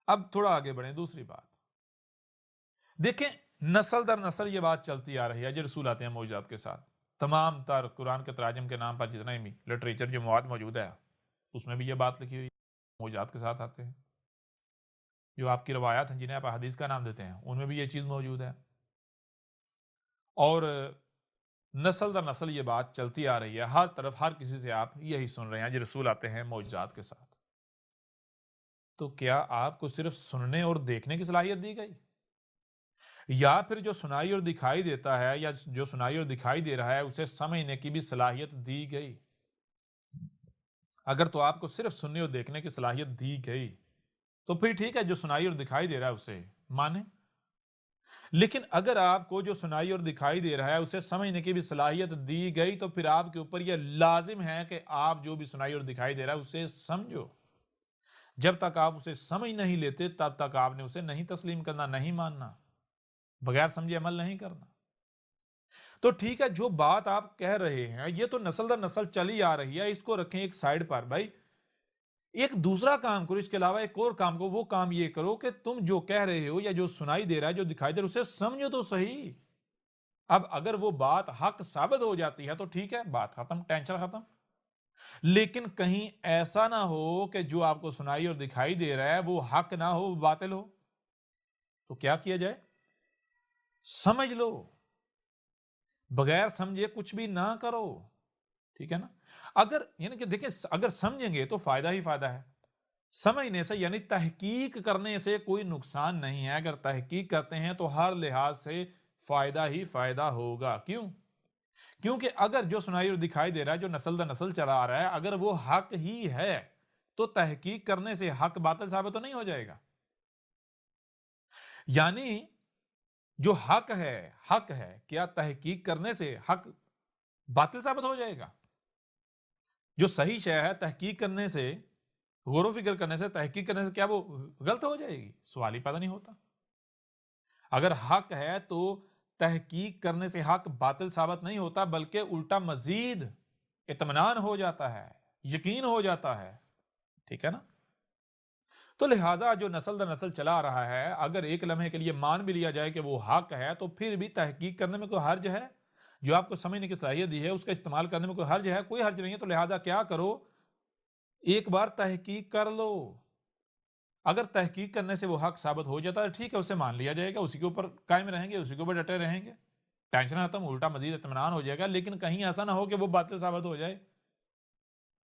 اب تھوڑا آگے بڑھیں، دوسری بات دیکھیں، نسل در نسل یہ بات چلتی آ رہی ہے، جو رسول آتے ہیں معجزات کے ساتھ، تمام تر قرآن کے تراجم کے نام پر جتنا بھی لٹریچر جو مواد موجود ہے اس میں بھی یہ بات لکھی ہوئی ہے، معجزات کے ساتھ آتے ہیں۔ جو آپ کی روایات ہیں جنہیں آپ حدیث کا نام دیتے ہیں ان میں بھی یہ چیز موجود ہے، اور نسل در نسل یہ بات چلتی آ رہی ہے، ہر طرف ہر کسی سے آپ یہی سن رہے ہیں، جو رسول آتے ہیں معجزات کے ساتھ۔ تو کیا آپ کو صرف سننے اور دیکھنے کی صلاحیت دی گئی، یا پھر جو سنائی اور دکھائی دیتا ہے یا جو سنائی اور دکھائی دے رہا ہے اسے سمجھنے کی بھی صلاحیت دی گئی؟ اگر تو آپ کو صرف سننے اور دیکھنے کی صلاحیت دی گئی تو پھر ٹھیک ہے، جو سنائی اور دکھائی دے رہا ہے اسے مانیں، لیکن اگر آپ کو جو سنائی اور دکھائی دے رہا ہے اسے سمجھنے کی بھی صلاحیت دی گئی تو پھر آپ کے اوپر یہ لازم ہے کہ آپ جو بھی سنائی اور دکھائی دے رہا ہے اسے سمجھو۔ جب تک آپ اسے سمجھ نہیں لیتے تب تک آپ نے اسے نہیں تسلیم کرنا، نہیں ماننا، بغیر سمجھے عمل نہیں کرنا۔ تو ٹھیک ہے، جو بات آپ کہہ رہے ہیں یہ تو نسل در نسل چلی آ رہی ہے، اس کو رکھیں ایک سائیڈ پر۔ بھائی ایک دوسرا کام کرو، اس کے علاوہ ایک اور کام کرو، وہ کام یہ کرو کہ تم جو کہہ رہے ہو یا جو سنائی دے رہا ہے، جو دکھائی دے رہا ہے اسے سمجھو تو صحیح۔ اب اگر وہ بات حق ثابت ہو جاتی ہے تو ٹھیک ہے، بات ختم، ٹینشن ختم۔ لیکن کہیں ایسا نہ ہو کہ جو آپ کو سنائی اور دکھائی دے رہا ہے وہ حق نہ ہو، باطل ہو، تو کیا کیا جائے؟ سمجھ لو، بغیر سمجھے کچھ بھی نہ کرو، ٹھیک ہے نا؟ اگر یعنی کہ دیکھیں، اگر سمجھیں گے تو فائدہ ہی فائدہ ہے، سمجھنے سے یعنی تحقیق کرنے سے کوئی نقصان نہیں ہے، اگر تحقیق کرتے ہیں تو ہر لحاظ سے فائدہ ہی فائدہ ہوگا۔ کیوں؟ کیونکہ اگر جو سنائی اور دکھائی دے رہا ہے، جو نسل در نسل چلا آ رہا ہے، اگر وہ حق ہی ہے تو تحقیق کرنے سے حق باطل ثابت تو نہیں ہو جائے گا؟ یعنی جو حق ہے، کیا تحقیق کرنے سے حق باطل ثابت ہو جائے گا؟ جو صحیح شے ہے، تحقیق کرنے سے، غور و فکر کرنے سے، تحقیق کرنے سے کیا وہ غلط ہو جائے گی؟ سوال ہی پیدا نہیں ہوتا۔ اگر حق ہے تو تحقیق کرنے سے حق باطل ثابت نہیں ہوتا، بلکہ الٹا مزید اطمینان ہو جاتا ہے، یقین ہو جاتا ہے، ٹھیک ہے نا؟ تو لہٰذا جو نسل در نسل چلا آ رہا ہے، اگر ایک لمحے کے لیے مان بھی لیا جائے کہ وہ حق ہے تو پھر بھی تحقیق کرنے میں کوئی حرج ہے؟ جو آپ کو سمجھنے کی صلاحیت دی ہے اس کا استعمال کرنے میں کوئی حرج ہے؟ کوئی حرج نہیں ہے۔ تو لہٰذا کیا کرو، ایک بار تحقیق کر لو، اگر تحقیق کرنے سے وہ حق ثابت ہو جاتا ہے ٹھیک ہے، اسے مان لیا جائے گا، اسی کے اوپر قائم رہیں گے، اسی کے اوپر ڈٹے رہیں گے، ٹینشن ختم، الٹا مزید اطمینان ہو جائے گا۔ لیکن کہیں ایسا نہ ہو کہ وہ باطل ثابت ہو جائے،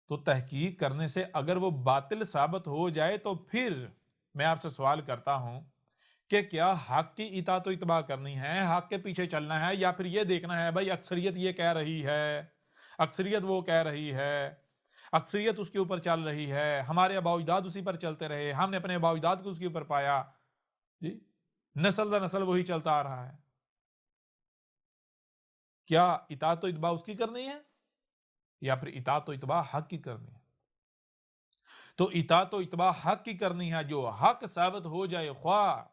تو تحقیق کرنے سے اگر وہ باطل ثابت ہو جائے تو پھر میں آپ سے سوال کرتا ہوں کہ کیا حق کی اطاعت و اتباع کرنی ہے، حق کے پیچھے چلنا ہے، یا پھر یہ دیکھنا ہے بھائی اکثریت یہ کہہ رہی ہے، اکثریت وہ کہہ رہی ہے، اکثریت اس کے اوپر چل رہی ہے، ہمارے آباء و اجداد اسی پر چلتے رہے، ہم نے اپنے آباء و اجداد کو اس کے اوپر پایا، جی، نسل در نسل وہی چلتا آ رہا ہے۔ کیا اطاعت و اتباع اس کی کرنی ہے یا پھر اطاعت و اتباع حق کی کرنی ہے؟ تو اطاعت و اتباع حق کی کرنی ہے، جو حق ثابت ہو جائے، خواہ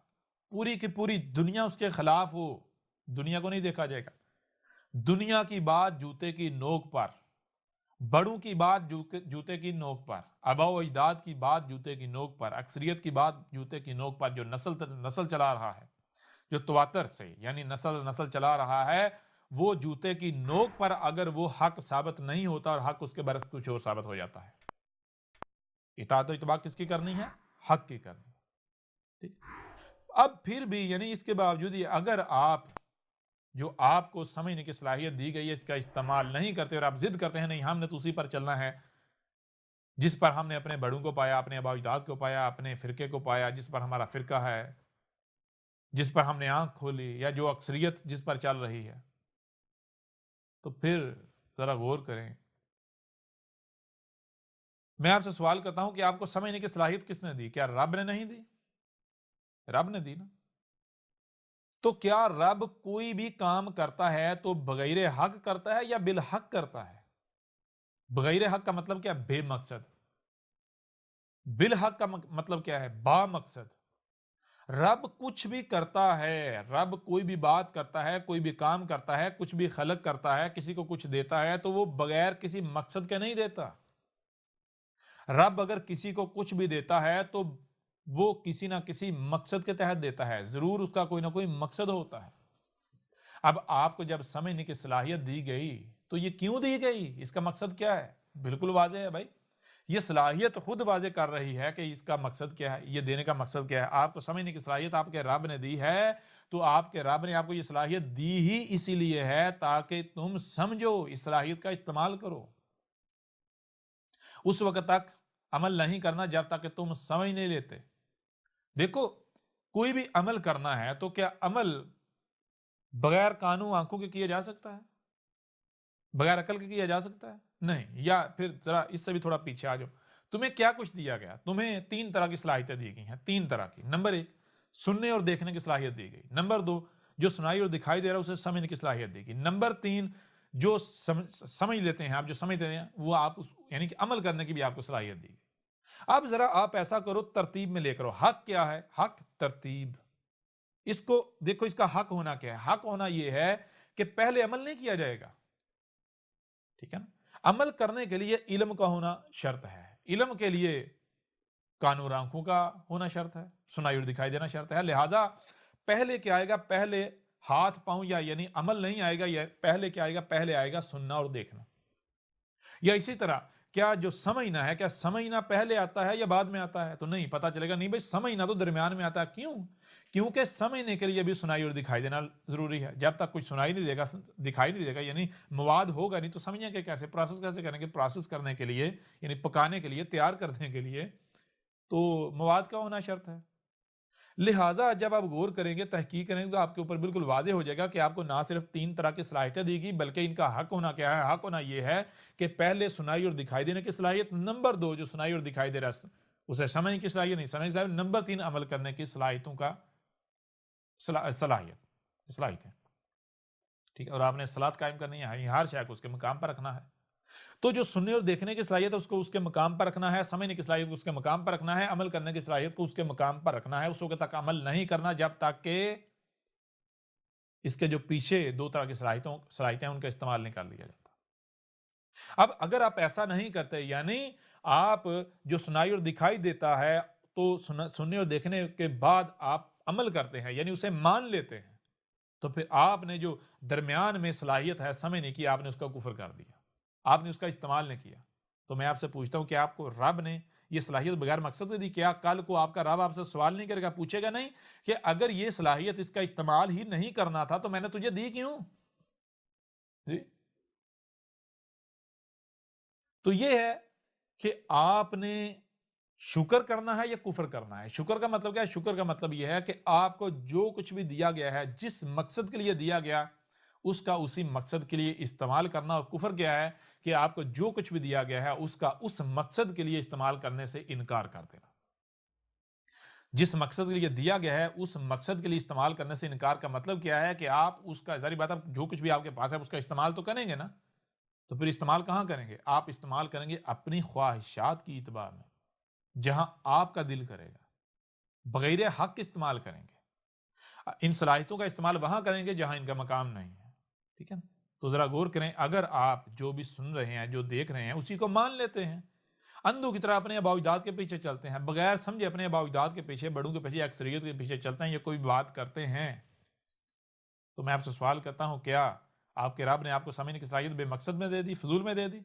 پوری کی پوری دنیا اس کے خلاف ہو، دنیا کو نہیں دیکھا جائے گا۔ دنیا کی بات جوتے کی نوک پر، بڑوں کی بات جوتے کی نوک پر، آباء و اجداد کی بات جوتے کی نوک پر، اکثریت کی بات جوتے کی نوک پر، جو نسل چلا رہا ہے، جو تواتر سے یعنی نسل چلا رہا ہے، وہ جوتے کی نوک پر اگر وہ حق ثابت نہیں ہوتا اور حق اس کے برعکس کچھ اور ثابت ہو جاتا ہے۔ اطاعت و اتباع کس کی کرنی ہے؟ حق کی کرنی ہے، ٹھیک؟ اب پھر بھی یعنی اس کے باوجود اگر آپ جو آپ کو سمجھنے کی صلاحیت دی گئی ہے اس کا استعمال نہیں کرتے اور آپ ضد کرتے ہیں نہیں ہم نے تو اسی پر چلنا ہے جس پر ہم نے اپنے بڑوں کو پایا، اپنے آباء و اجداد کو پایا، اپنے فرقے کو پایا، جس پر ہمارا فرقہ ہے، جس پر ہم نے آنکھ کھولی، یا جو اکثریت جس پر چل رہی ہے، تو پھر ذرا غور کریں۔ میں آپ سے سوال کرتا ہوں کہ آپ کو سمجھنے کی صلاحیت کس نے دی؟ کیا رب نے نہیں دی؟ رب نے دی نا۔ تو کیا رب کوئی بھی کام کرتا ہے تو بغیر حق کرتا ہے یا بالحق کرتا ہے؟ بغیر حق کا مطلب کیا؟ بے مقصد۔ بالحق کا مطلب کیا ہے؟ با مقصد۔ رب کچھ بھی کرتا ہے، رب کوئی بھی بات کرتا ہے، کوئی بھی کام کرتا ہے، کچھ بھی خلق کرتا ہے، کسی کو کچھ دیتا ہے تو وہ بغیر کسی مقصد کے نہیں دیتا۔ رب اگر کسی کو کچھ بھی دیتا ہے تو وہ کسی نہ کسی مقصد کے تحت دیتا ہے، ضرور اس کا کوئی نہ کوئی مقصد ہوتا ہے۔ اب آپ کو جب سمجھنے کی صلاحیت دی گئی تو یہ کیوں دی گئی، اس کا مقصد کیا ہے؟ بالکل واضح ہے بھائی، یہ صلاحیت خود واضح کر رہی ہے کہ اس کا مقصد کیا ہے، یہ دینے کا مقصد کیا ہے۔ آپ کو سمجھنے کی صلاحیت آپ کے رب نے دی ہے، تو آپ کے رب نے آپ کو یہ صلاحیت دی ہی اسی لیے ہے تاکہ تم سمجھو، اس صلاحیت کا استعمال کرو۔ اس وقت تک عمل نہیں کرنا جب تک کہ تم سمجھ نہیں لیتے۔ دیکھو، کوئی بھی عمل کرنا ہے تو کیا عمل بغیر کانوں آنکھوں کے کیا جا سکتا ہے؟ بغیر عقل کے کیا جا سکتا ہے؟ نہیں۔ یا پھر ذرا اس سے بھی تھوڑا پیچھے آ جاؤ، تمہیں کیا کچھ دیا گیا؟ تمہیں 3 طرح کی صلاحیتیں دی گئی ہیں، 3 طرح کی۔ نمبر 1، سننے اور دیکھنے کی صلاحیت دی گئی۔ نمبر 2، جو سنائی اور دکھائی دے رہا ہے اسے سمجھنے کی صلاحیت دی گئی۔ نمبر 3، جو سمجھ لیتے ہیں آپ، جو سمجھتے ہیں وہ آپ یعنی کہ عمل کرنے کی بھی آپ کو صلاحیت دی گئی۔ اب ذرا آپ ایسا کرو، ترتیب میں لے کرو۔ حق کیا ہے؟ حق ترتیب۔ اس کو دیکھو، اس کا حق ہونا کیا ہے؟ حق ہونا یہ ہے کہ پہلے عمل نہیں کیا جائے گا، ٹھیک ہے نا؟ عمل کرنے کے لیے علم کا ہونا شرط ہے، علم کے لیے کانوں اور آنکھوں کا ہونا شرط ہے، سنائی اور دکھائی دینا شرط ہے۔ لہٰذا پہلے کیا آئے گا؟ پہلے ہاتھ پاؤں یا یعنی عمل نہیں آئے گا، یا پہلے کیا آئے گا؟ پہلے آئے گا سننا اور دیکھنا۔ یا اسی طرح کیا جو سمجھنا ہے، کیا سمجھنا پہلے آتا ہے یا بعد میں آتا ہے؟ تو نہیں، پتا چلے گا نہیں بھائی، سمجھنا تو درمیان میں آتا ہے۔ کیوں؟ کیونکہ سمجھنے کے لیے بھی سنائی اور دکھائی دینا ضروری ہے۔ جب تک کچھ سنائی نہیں دے گا، دکھائی نہیں دے گا، یعنی مواد ہوگا نہیں، تو سمجھیں کہ کیسے پروسیس کیسے کریں گے؟ پروسیس کرنے کے لیے یعنی پکانے کے لیے، تیار کرنے کے لیے تو مواد کا ہونا شرط ہے۔ لہٰذا جب آپ غور کریں گے، تحقیق کریں گے، تو آپ کے اوپر بالکل واضح ہو جائے گا کہ آپ کو نہ صرف 3 طرح کی صلاحیتیں دی گئی، بلکہ ان کا حق ہونا کیا ہے؟ حق ہونا یہ ہے کہ پہلے سنائی اور دکھائی دینے کی صلاحیت، نمبر 2 جو سنائی اور دکھائی دے رہا ہے اسے سمجھنے کی صلاحیت، نہیں سمجھنے کی صلاحیت، نمبر 3 عمل کرنے کی صلاحیتوں کا صلاحیت ہے، ٹھیک ہے۔ اور آپ نے صلاۃ قائم کرنی ہے، ہر شے کو اس کے مقام پر رکھنا ہے۔ تو جو سننے اور دیکھنے کی صلاحیت ہے اس کو اس کے مقام پر رکھنا ہے، سمجھنے کی صلاحیت کو اس کے مقام پر رکھنا ہے، عمل کرنے کی صلاحیت کو اس کے مقام پر رکھنا ہے۔ اس وقت تک عمل نہیں کرنا جب تک کہ اس کے جو پیچھے 2 طرح کی صلاحیتیں ہیں ان کا استعمال نہیں کر لیا جاتا۔ اب اگر آپ ایسا نہیں کرتے، یعنی آپ جو سنائی اور دکھائی دیتا ہے تو سننے اور دیکھنے کے بعد آپ عمل کرتے ہیں، یعنی اسے مان لیتے ہیں، تو پھر آپ نے جو درمیان میں صلاحیت ہے سمجھنے کی، آپ نے اس کا کفر کر دیا، آپ نے اس کا استعمال نہیں کیا۔ تو میں آپ سے پوچھتا ہوں کہ آپ کو رب نے یہ صلاحیت بغیر مقصد کے دی؟ کیا کل کو آپ کا رب آپ سے سوال نہیں کرے گا، پوچھے گا نہیں کہ اگر یہ صلاحیت اس کا استعمال ہی نہیں کرنا تھا تو میں نے تجھے دی کیوں؟ جی، تو یہ ہے کہ آپ نے شکر کرنا ہے یا کفر کرنا ہے۔ شکر کا مطلب کیا ہے؟ شکر کا مطلب یہ ہے کہ آپ کو جو کچھ بھی دیا گیا ہے، جس مقصد کے لیے دیا گیا، اس کا اسی مقصد کے لیے استعمال کرنا۔ اور کفر کیا ہے؟ کہ آپ کو جو کچھ بھی دیا گیا ہے اس کا اس مقصد کے لیے استعمال کرنے سے انکار کر دینا۔ جس مقصد کے لیے دیا گیا ہے اس مقصد کے لیے استعمال کرنے سے انکار کا مطلب کیا ہے؟ کہ آپ اس کا ظاہری بات ہے، جو کچھ بھی آپ کے پاس ہے اس کا استعمال تو کریں گے نا۔ تو پھر استعمال کہاں کریں گے؟ آپ استعمال کریں گے اپنی خواہشات کی اتباع میں، جہاں آپ کا دل کرے گا، بغیر حق استعمال کریں گے۔ ان صلاحیتوں کا استعمال وہاں کریں گے جہاں ان کا مقام نہیں ہے، ٹھیک ہے نا؟ تو ذرا غور کریں، اگر آپ جو بھی سن رہے ہیں، جو دیکھ رہے ہیں، اسی کو مان لیتے ہیں، اندھوں کی طرح اپنے آباء و اجداد کے پیچھے چلتے ہیں، بغیر سمجھے اپنے آباء و اجداد کے پیچھے، بڑوں کے پیچھے، اکثریت کے پیچھے چلتے ہیں، یا کوئی بات کرتے ہیں، تو میں آپ سے سوال کرتا ہوں، کیا آپ کے رب نے آپ کو سمجھنے کی صلاحیت بے مقصد میں دے دی، فضول میں دے دی؟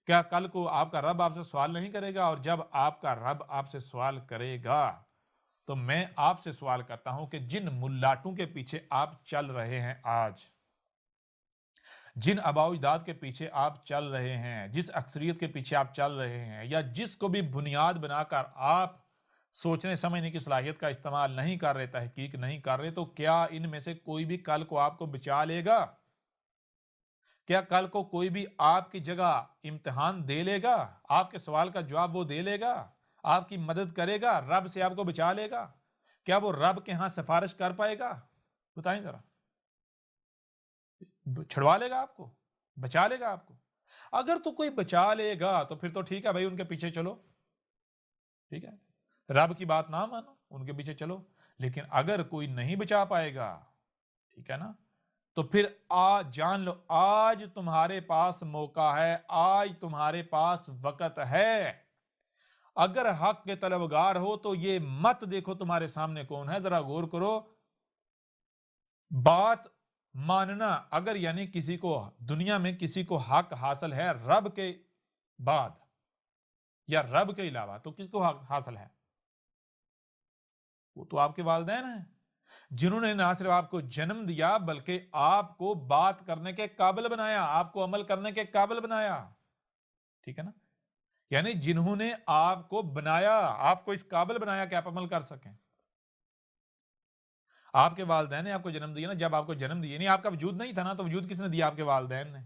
کیا کل کو آپ کا رب آپ سے سوال نہیں کرے گا؟ اور جب آپ کا رب آپ سے سوال کرے گا تو میں آپ سے سوال کرتا ہوں کہ جن ملاٹوں کے پیچھے آپ چل رہے ہیں آج، جن آباء و اجداد کے پیچھے آپ چل رہے ہیں، جس اکثریت کے پیچھے آپ چل رہے ہیں، یا جس کو بھی بنیاد بنا کر آپ سوچنے سمجھنے کی صلاحیت کا استعمال نہیں کر رہے، تحقیق نہیں کر رہے، تو کیا ان میں سے کوئی بھی کل کو آپ کو بچا لے گا؟ کیا کل کو کوئی بھی آپ کی جگہ امتحان دے لے گا؟ آپ کے سوال کا جواب وہ دے لے گا؟ آپ کی مدد کرے گا؟ رب سے آپ کو بچا لے گا؟ کیا وہ رب کے ہاں سفارش کر پائے گا؟ بتائیں ذرا، چھڑوا لے گا آپ کو؟ بچا لے گا آپ کو؟ اگر تو کوئی بچا لے گا تو پھر تو ٹھیک ہے بھائی، ان کے پیچھے چلو، ٹھیک ہے، رب کی بات نہ مانو، ان کے پیچھے چلو۔ لیکن اگر کوئی نہیں بچا پائے گا، ٹھیک ہے نا، تو پھر آج جان لو، آج تمہارے پاس موقع ہے، آج تمہارے پاس وقت ہے، اگر حق کے طلبگار ہو تو یہ مت دیکھو تمہارے سامنے کون ہے، ذرا غور کرو. بات ماننا، اگر یعنی کسی کو دنیا میں کسی کو حق حاصل ہے رب کے بعد یا رب کے علاوہ، تو کس کو حق حاصل ہے؟ وہ تو آپ کے والدین ہیں، جنہوں نے نہ صرف آپ کو جنم دیا بلکہ آپ کو بات کرنے کے قابل بنایا، آپ کو عمل کرنے کے قابل بنایا. ٹھیک ہے نا؟ یعنی جنہوں نے آپ کو بنایا، آپ کو اس قابل بنایا کہ آپ عمل کر سکیں. آپ کے والدین نے آپ کو جنم دیا نا، جب آپ کو جنم دیا، نہیں آپ کا وجود نہیں تھا نا، تو وجود کس نے دیا؟ آپ کے والدین نے.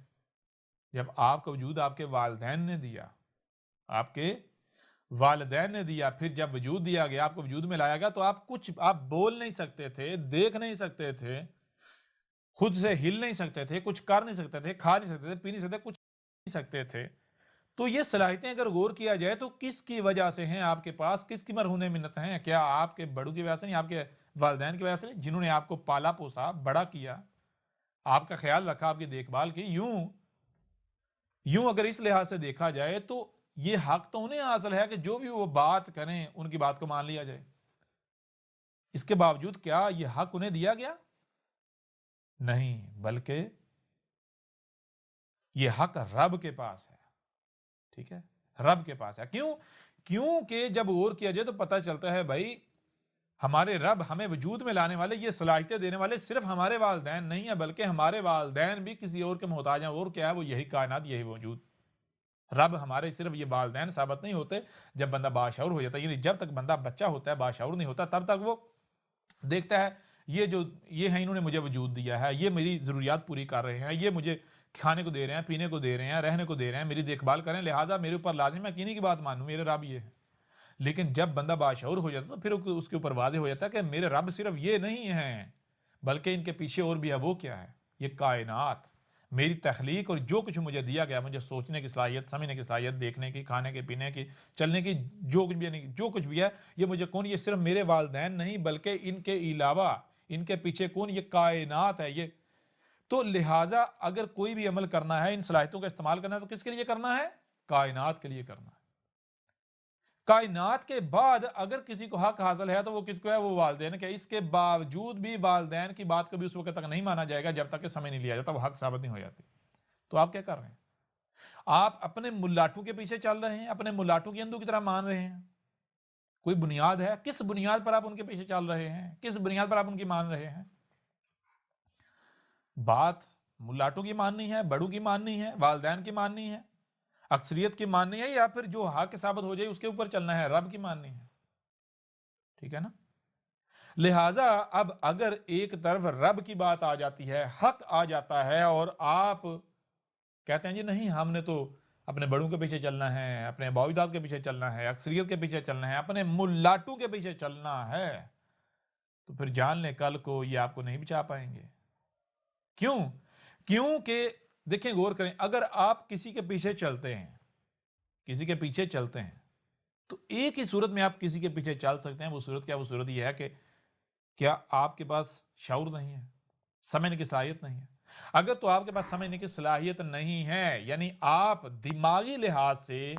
جب آپ کا وجود آپ کے والدین نے دیا، آپ کے والدین نے دیا، پھر جب وجود دیا گیا، آپ کو وجود میں لایا گیا، تو آپ بول نہیں سکتے تھے، دیکھ نہیں سکتے تھے، خود سے ہل نہیں سکتے تھے، کچھ کر نہیں سکتے تھے، کھا نہیں سکتے تھے، پی نہیں سکتے، کچھ نہیں سکتے تھے. تو یہ صلاحیتیں اگر غور کیا جائے تو کس کی وجہ سے ہیں آپ کے پاس؟ کس کی مرہون منت ہیں؟ کیا آپ کے بڑوں کی وجہ سے نہیں؟ آپ کے والدین کی وجہ سے نہیں، جنہوں نے آپ کو پالا پوسا، بڑا کیا، آپ کا خیال رکھا، آپ کی دیکھ بھال کی؟ یوں اگر اس لحاظ سے دیکھا جائے تو یہ حق تو انہیں حاصل ہے کہ جو بھی وہ بات کریں ان کی بات کو مان لیا جائے. اس کے باوجود کیا یہ حق انہیں دیا گیا؟ نہیں، بلکہ یہ حق رب کے پاس ہے. ٹھیک ہے، رب کے پاس ہے. کیونکہ جب غور کیا جائے تو پتہ چلتا ہے بھائی ہمارے رب ہمیں وجود میں لانے والے، یہ صلاحیتیں دینے والے صرف ہمارے والدین نہیں ہیں، بلکہ ہمارے والدین بھی کسی اور کے محتاج ہیں. اور کیا ہے؟ وہ یہی کائنات، یہی وجود. رب ہمارے صرف یہ والدین ثابت نہیں ہوتے جب بندہ باشعور ہو جاتا ہے، یعنی جب تک بندہ بچہ ہوتا ہے، باشعور نہیں ہوتا، تب تک وہ دیکھتا ہے یہ ہیں، انہوں نے مجھے وجود دیا ہے، یہ میری ضروریات پوری کر رہے ہیں، یہ مجھے کھانے کو دے رہے ہیں، پینے کو دے رہے ہیں، رہنے کو دے رہے ہیں، میری دیکھ بھال کریں، لہٰذا میرے اوپر لازم ہے کہ انہی کی بات مانوں، میرے رب یہ ہے. لیکن جب بندہ باشعور ہو جاتا ہے تو پھر اس کے اوپر واضح ہو جاتا ہے کہ میرے رب صرف یہ نہیں ہیں، بلکہ ان کے پیچھے اور بھی ہے. وہ کیا ہے؟ یہ کائنات، میری تخلیق، اور جو کچھ مجھے دیا گیا، مجھے سوچنے کی صلاحیت، سمجھنے کی صلاحیت، دیکھنے کی، کھانے کی، پینے کی، چلنے کی، جو کچھ بھی ہے، یہ مجھے کون؟ یہ صرف میرے والدین نہیں بلکہ ان کے علاوہ، ان کے پیچھے کون؟ یہ کائنات ہے. یہ تو لہٰذا اگر کوئی بھی عمل کرنا ہے، ان صلاحیتوں کا استعمال کرنا ہے، تو کس کے لیے کرنا ہے؟ کائنات کے لیے کرنا ہے. کائنات کے بعد اگر کسی کو حق حاصل ہے تو وہ کس کو ہے؟ وہ والدین کے. اس کے باوجود بھی والدین کی بات کبھی اس وقت تک نہیں مانا جائے گا جب تک کہ سمجھ نہیں لیا جاتا، وہ حق ثابت نہیں ہو جاتی. تو آپ کیا کر رہے ہیں؟ آپ اپنے ملاٹوں کے پیچھے چل رہے ہیں، اپنے ملاٹوں کی اندھو کی طرح مان رہے ہیں. کوئی بنیاد ہے؟ کس بنیاد پر آپ ان کے پیچھے چل رہے ہیں؟ کس بنیاد پر آپ ان کی مان رہے ہیں؟ بات ملاٹوں کی ماننی ہے، بڑوں کی ماننی ہے، والدین کی ماننی ہے، اکثریت کی ماننی ہے، یا پھر جو حق ثابت ہو جائے اس کے اوپر چلنا ہے، رب کی ماننی ہے. ٹھیک ہے نا؟ لہٰذا اب اگر ایک طرف رب کی بات آ جاتی ہے، حق آ جاتا ہے، اور آپ کہتے ہیں جی نہیں، ہم نے تو اپنے بڑوں کے پیچھے چلنا ہے، اپنے باؤ اجداد کے پیچھے چلنا ہے، اکثریت کے پیچھے چلنا ہے، اپنے ملاٹوں کے پیچھے چلنا ہے، تو پھر جان لیں کل کو یہ آپ کو نہیں بچا پائیں گے. کیونکہ دیکھیں، غور کریں، اگر آپ کسی کے پیچھے چلتے ہیں، کسی کے پیچھے چلتے ہیں، تو ایک ہی صورت میں آپ کسی کے پیچھے چل سکتے ہیں. وہ صورت کیا؟ وہ صورت یہ ہے کہ کیا آپ کے پاس شعور نہیں ہے، سمجھنے کی صلاحیت نہیں ہے. اگر تو آپ کے پاس سمجھنے کی صلاحیت نہیں ہے، یعنی آپ دماغی لحاظ سے،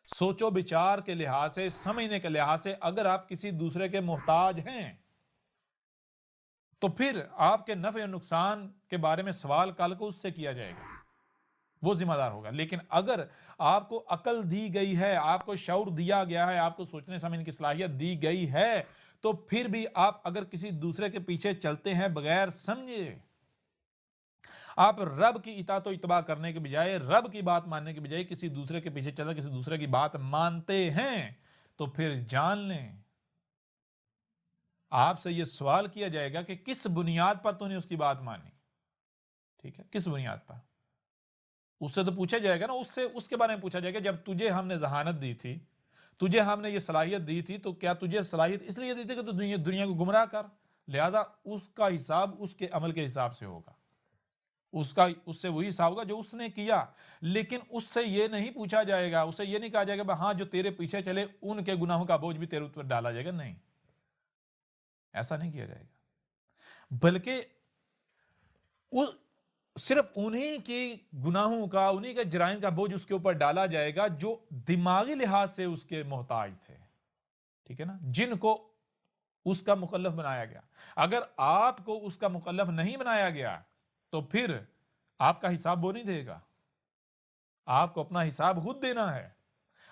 سوچ و بچار کے لحاظ سے، سمجھنے کے لحاظ سے اگر آپ کسی دوسرے کے محتاج ہیں، تو پھر آپ کے نفع و نقصان کے بارے میں سوال کل کو اس سے کیا جائے گا، وہ ذمہ دار ہوگا. لیکن اگر آپ کو عقل دی گئی ہے، آپ کو شعور دیا گیا ہے، آپ کو سوچنے سمجھنے کی صلاحیت دی گئی ہے، تو پھر بھی آپ اگر کسی دوسرے کے پیچھے چلتے ہیں بغیر سمجھے، آپ رب کی اطاعت و اتباع کرنے کے بجائے، رب کی بات ماننے کے بجائے کسی دوسرے کے پیچھے چل کر کسی دوسرے کی بات مانتے ہیں، تو پھر جان لیں آپ سے یہ سوال کیا جائے گا کہ کس بنیاد پر تو نے اس کی بات مانی. ٹھیک ہے، کس بنیاد پر؟ اس سے تو پوچھا جائے گا نا، اس کے بارے میں پوچھا جائے گا. جب تجھے ہم نے ذہانت دی تھی، تجھے ہم نے یہ صلاحیت دی تھی، تو کیا تجھے صلاحیت اس لیے دی تھی کہ تو دنیا کو گمراہ کر؟ لہذا اس کا حساب اس کے عمل کے حساب سے ہوگا، اس سے وہی حساب ہوگا جو اس نے کیا. لیکن اس سے یہ نہیں پوچھا جائے گا، اسے یہ نہیں کہا جائے گا ہاں جو تیرے پیچھے چلے ان کے گناہوں کا بوجھ بھی تیرے اوپر ڈالا جائے گا. نہیں، ایسا نہیں کیا جائے گا. بلکہ صرف انہی کی گناہوں کا، انہی کے جرائم کا بوجھ اس کے اوپر ڈالا جائے گا جو دماغی لحاظ سے اس کے محتاج تھے، ٹھیک ہے نا، جن کو اس کا مکلف بنایا گیا۔ اگر آپ کو اس کا مکلف نہیں بنایا گیا تو پھر آپ کا حساب وہ نہیں دے گا، آپ کو اپنا حساب خود دینا ہے۔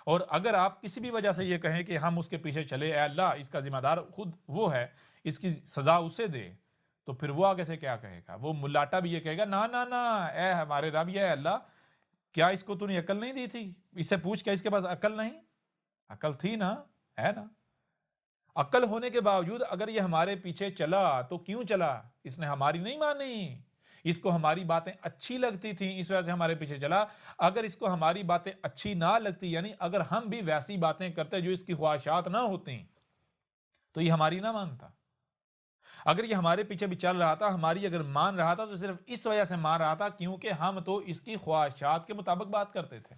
اور اگر آپ کسی بھی وجہ سے یہ کہیں کہ ہم اس کے پیچھے چلے، اے اللہ اس کا ذمہ دار خود وہ ہے، اس کی سزا اسے دے، تو پھر وہ آگے سے کیا کہے گا؟ وہ ملاٹا بھی یہ کہے گا، نا نا نا، اے ہمارے رب، یہ اللہ، کیا اس کو تو نے عقل نہیں دی تھی؟ اس سے پوچھ، کیا اس کے پاس عقل نہیں؟ عقل تھی نا، ہے نا؟ عقل ہونے کے باوجود اگر یہ ہمارے پیچھے چلا تو کیوں چلا؟ اس نے ہماری نہیں مانی، اس کو ہماری باتیں اچھی لگتی تھیں، اس وجہ سے ہمارے پیچھے چلا۔ اگر اس کو ہماری باتیں اچھی نہ لگتی، یعنی اگر ہم بھی ویسی باتیں کرتے جو اس کی خواہشات نہ ہوتی، تو یہ ہماری نہ مانتا۔ اگر یہ ہمارے پیچھے بھی چل رہا تھا، ہماری اگر مان رہا تھا، تو صرف اس وجہ سے مان رہا تھا کیونکہ ہم تو اس کی خواہشات کے مطابق بات کرتے تھے۔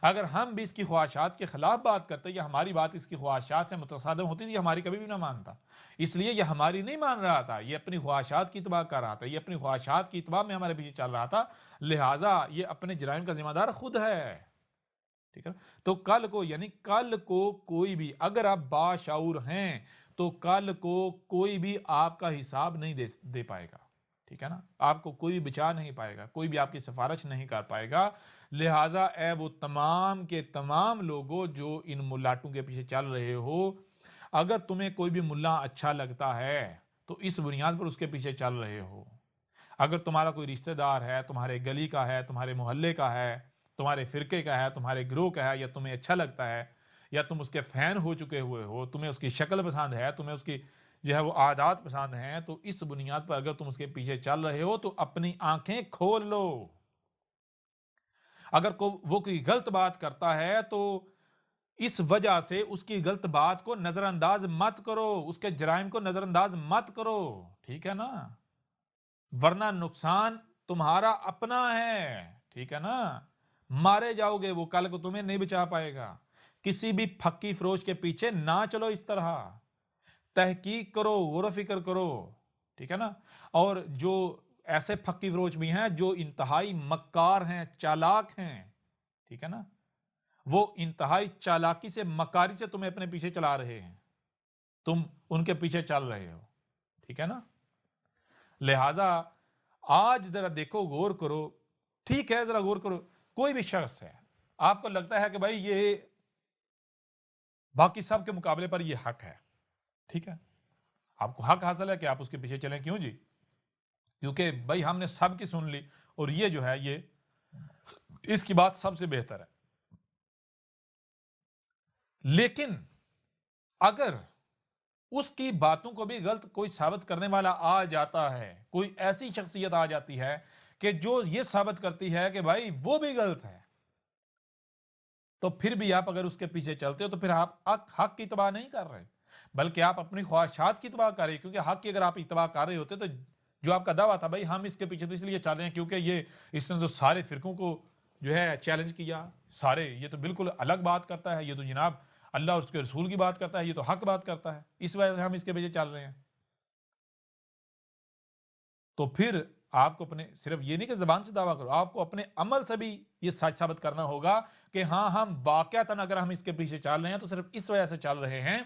اگر ہم بھی اس کی خواہشات کے خلاف بات کرتے یا ہماری بات اس کی خواہشات سے متصادم ہوتی تھی، ہماری کبھی بھی نہ مانتا۔ اس لیے یہ ہماری نہیں مان رہا تھا، یہ اپنی خواہشات کی اتباع کر رہا تھا، یہ اپنی خواہشات کی اتباع میں ہمارے پیچھے چل رہا تھا، لہٰذا یہ اپنے جرائم کا ذمہ دار خود ہے، ٹھیک ہے۔ تو کل کو، یعنی کل کو کوئی بھی، اگر آپ باشعور ہیں تو کل کو کوئی بھی آپ کا حساب نہیں دے پائے گا، ٹھیک ہے نا، آپ کو کوئی بچا نہیں پائے گا، کوئی بھی آپ کی سفارش نہیں کر پائے گا۔ لہٰذا اے وہ تمام کے تمام لوگوں جو ان ملاٹوں کے پیچھے چل رہے ہو، اگر تمہیں کوئی بھی ملا اچھا لگتا ہے تو اس بنیاد پر اس کے پیچھے چل رہے ہو۔ اگر تمہارا کوئی رشتہ دار ہے، تمہارے گلی کا ہے، تمہارے محلے کا ہے، تمہارے فرقے کا ہے، تمہارے گروہ کا ہے، یا تمہیں اچھا لگتا ہے، یا تم اس کے فین ہو چکے ہوئے ہو، تمہیں اس کی شکل پسند ہے، تمہیں اس کی جو ہے وہ عادات پسند ہیں، تو اس بنیاد پر اگر تم اس کے پیچھے چل رہے ہو تو اپنی آنکھیں کھول لو۔ اگر وہ کوئی غلط بات کرتا ہے تو اس وجہ سے اس کی غلط بات کو نظر انداز مت کرو، اس کے جرائم کو نظر انداز مت کرو، ٹھیک ہے نا، ورنہ نقصان تمہارا اپنا ہے، ٹھیک ہے نا، مارے جاؤ گے، وہ کل کو تمہیں نہیں بچا پائے گا۔ کسی بھی پھکی فروش کے پیچھے نہ چلو، اس طرح تحقیق کرو، غور و فکر کرو، ٹھیک ہے نا۔ اور جو ایسے پھکی فروش بھی ہیں جو انتہائی مکار ہیں، چالاک ہیں، ٹھیک ہے نا، وہ انتہائی چالاکی سے، مکاری سے تمہیں اپنے پیچھے چلا رہے ہیں، تم ان کے پیچھے چل رہے ہو، ٹھیک ہے نا۔ لہٰذا آج ذرا دیکھو، غور کرو، ٹھیک ہے، ذرا غور کرو، کوئی بھی شخص ہے، آپ کو لگتا ہے کہ بھائی یہ باقی سب کے مقابلے پر یہ حق ہے، ٹھیک ہے، آپ کو حق حاصل ہے کہ آپ اس کے پیچھے چلیں، کیوں جی؟ کیونکہ بھائی ہم نے سب کی سن لی اور یہ جو ہے یہ اس کی بات سب سے بہتر ہے۔ لیکن اگر اس کی باتوں کو بھی غلط کوئی ثابت کرنے والا آ جاتا ہے، کوئی ایسی شخصیت آ جاتی ہے کہ جو یہ ثابت کرتی ہے کہ بھائی وہ بھی غلط ہے، تو پھر بھی آپ اگر اس کے پیچھے چلتے ہو تو پھر آپ حق کی اتباع نہیں کر رہے، بلکہ آپ اپنی خواہشات کی اتباع کر رہے، کیونکہ حق کی اگر آپ اتباع کر رہے ہوتے تو جو آپ کا دعویٰ تھا بھائی ہم اس کے پیچھے تو اس لیے چل رہے ہیں کیونکہ اس نے تو سارے فرقوں کو جو ہے چیلنج کیا، سارے، یہ تو بالکل الگ بات کرتا ہے، یہ تو جناب اللہ اور اس کے رسول کی بات کرتا ہے، یہ تو حق بات کرتا ہے، اس وجہ سے ہم اس کے پیچھے چل رہے ہیں۔ تو پھر آپ کو اپنے صرف یہ نہیں کہ زبان سے دعویٰ کرو، آپ کو اپنے عمل سے بھی یہ سچ ثابت کرنا ہوگا کہ ہاں ہم واقعتاً اگر ہم اس کے پیچھے چل رہے ہیں تو صرف اس وجہ سے چل رہے ہیں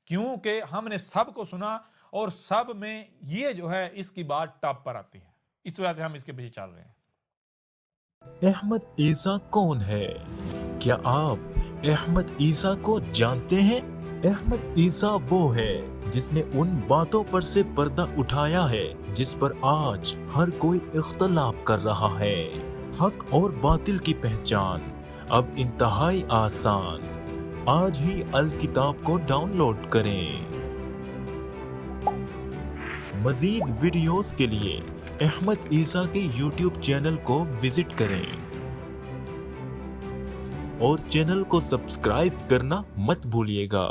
کیونکہ ہم نے سب کو سنا اور سب میں یہ جو ہے اس کی بات ٹاپ پر آتی ہے، اس وجہ سے ہم اس کے پیچھے چل رہے ہیں۔ احمد عیسیٰ کون ہے؟ کیا آپ احمد عیسیٰ کو جانتے ہیں؟ احمد عیسیٰ وہ ہے جس نے ان باتوں پر سے پردہ اٹھایا ہے جس پر آج ہر کوئی اختلاف کر رہا ہے۔ حق اور باطل کی پہچان اب انتہائی آسان۔ آج ہی الکتاب کو ڈاؤن لوڈ کریں۔ مزید ویڈیوز کے لیے احمد عیسیٰ کے یوٹیوب چینل کو وزٹ کریں اور چینل کو سبسکرائب کرنا مت بھولیے گا۔